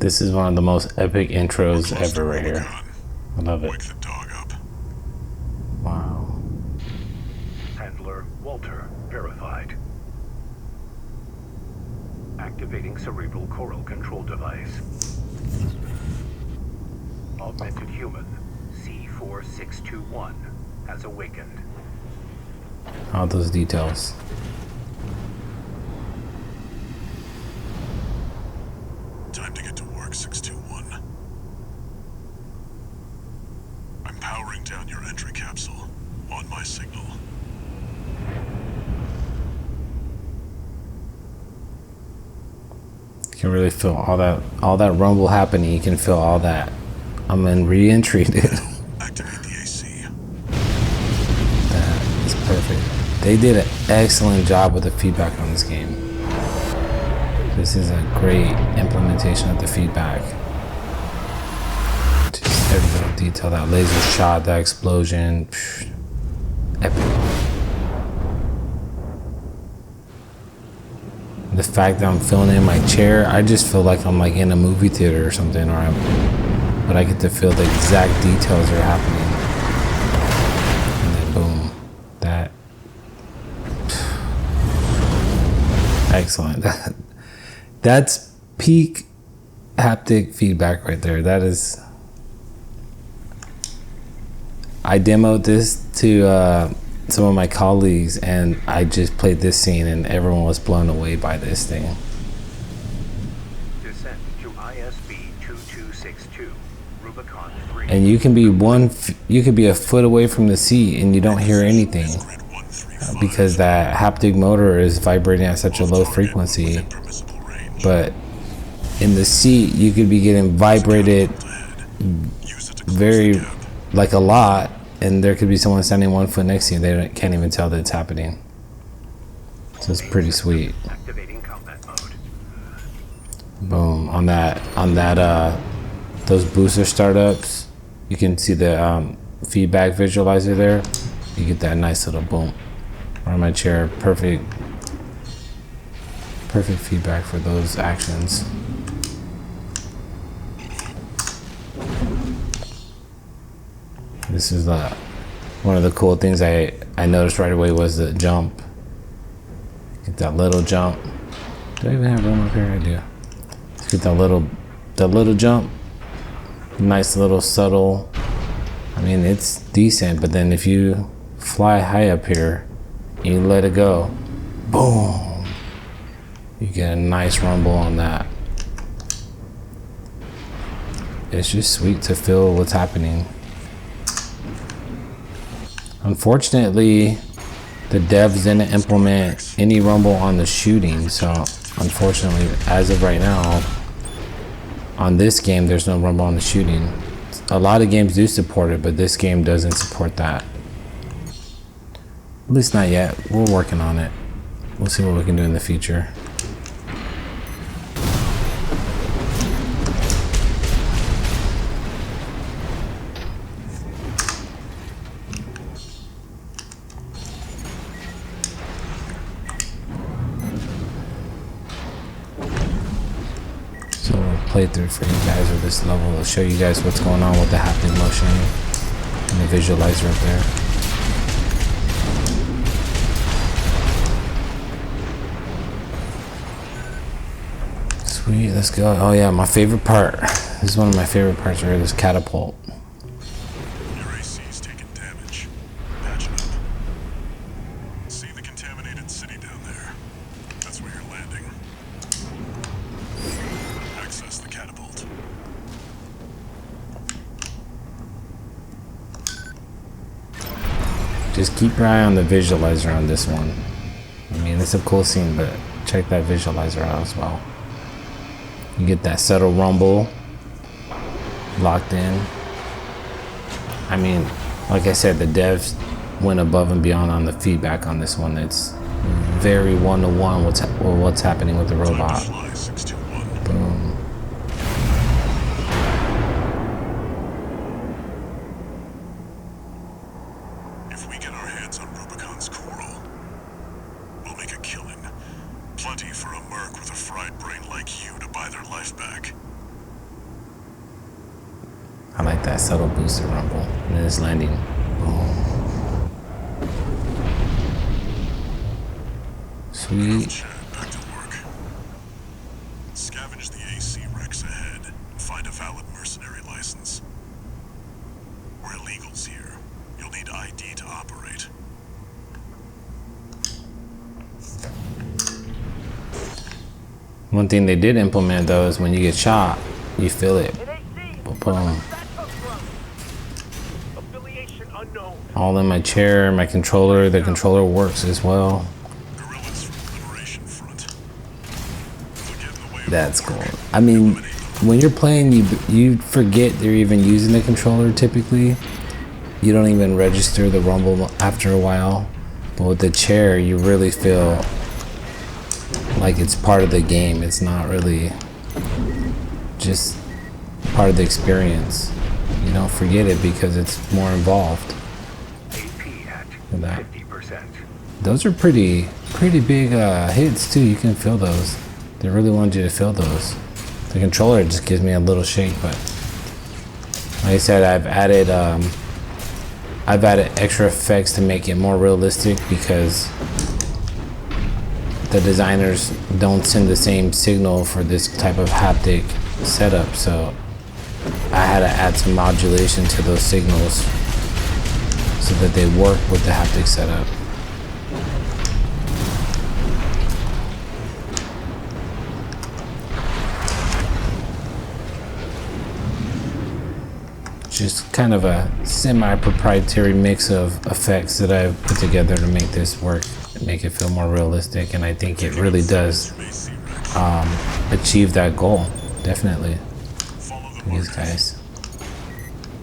This is one of the most epic intros ever right here. I love it. Wake the dog up. Wow. Handler Walter verified. Activating cerebral coral control device. Augmented human C4621 has awakened. All those details. Time to get to work, 621. I'm powering down your entry capsule on my signal. You can really feel all that rumble happening. You can feel all that. I'm in re-entry, dude. Activate the AC. That is perfect. They did an excellent job with the feedback on this game. This is a great implementation of the feedback. Just every little detail, that laser shot, that explosion, epic. The fact that I'm feeling it in my chair, I just feel like I'm like in a movie theater or something, but I get to feel the exact details that are happening. And then boom, that. Excellent. That's peak haptic feedback right there. That is. I demoed this to some of my colleagues, and I just played this scene, and everyone was blown away by this thing. Descent to ISB 2262, Rubicon 3. And you can be you could be a foot away from the seat, and you don't hear anything because that haptic motor is vibrating at such a low frequency. But in the seat, you could be getting vibrated very, like a lot, and there could be someone standing 1 foot next to you. They can't even tell that it's happening. So it's pretty sweet. Activating combat mode. Boom. On that those booster startups, you can see the feedback visualizer there. You get that nice little boom. On my chair, perfect feedback for those actions. This is one of the cool things I noticed right away was the jump. Get that little jump. Do I even have room up here? I do. Let's get that little jump. Nice little subtle. I mean, it's decent, but then if you fly high up here, you let it go, boom, you get a nice rumble on that. It's just sweet to feel what's happening. Unfortunately, the devs didn't implement any rumble on the shooting, so unfortunately, as of right now, on this game, there's no rumble on the shooting. A lot of games do support it, but this game doesn't support that. At least not yet. We're working on it. We'll see what we can do in the future. So we'll play through for you guys with this level. I'll show you guys what's going on with the haptic motion and the visualizer up there. Sweet, let's go. Oh yeah, my favorite part. This is one of my favorite parts right here, this catapult. Your AC's taking damage. Patch it up. See the contaminated city down there? That's where you're landing. Access the catapult. Just keep your eye on the visualizer on this one. I mean, it's a cool scene, but check that visualizer out as well. You get that subtle rumble locked in. I mean, like I said, the devs went above and beyond on the feedback on this one. It's very one-to-one what's happening with the robot. Fly 621. Boom. If we get our hands on Rubicon's coral, we'll make a killing. Plenty for a merc with a fried brain like you to buy their life back. like that subtle boosted rumble. And then it's landing. Boom. Sweet. Chad, back to work. Scavenge the AC wrecks ahead and find a valid mercenary license. We're illegals here. You'll need ID to operate. One thing they did implement though is when you get shot, you feel it. Boom. Affiliation unknown. All in my chair, my controller. The controller works as well. Guerrillas from the Liberation Front. They'll get in the way of That's our cool. work. I mean, Eliminate them. when you're playing, you forget they're even using the controller typically. You don't even register the rumble after a while. But with the chair, you really feel like it's part of the game. It's not really just part of the experience. You don't forget it because it's more involved. AP at Look at that. 50%. Those are pretty big hits too. You can feel those. They really want you to feel those. The controller just gives me a little shake, but like I said, I've added extra effects to make it more realistic because the designers don't send the same signal for this type of haptic setup, so I had to add some modulation to those signals so that they work with the haptic setup. Just kind of a semi-proprietary mix of effects that I've put together to make this work, make it feel more realistic, and I think it really does achieve that goal. Definitely. Follow the These markers. guys.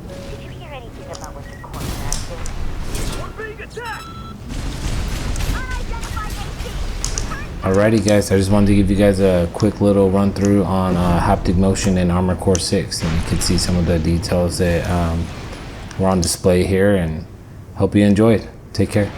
Did you hear anything about what the quarterback did? We're being attacked! Alrighty guys, I just wanted to give you guys a quick little run through on HapticMotion and Armored Core 6, and you can see some of the details that were on display here, and hope you enjoyed. Take care.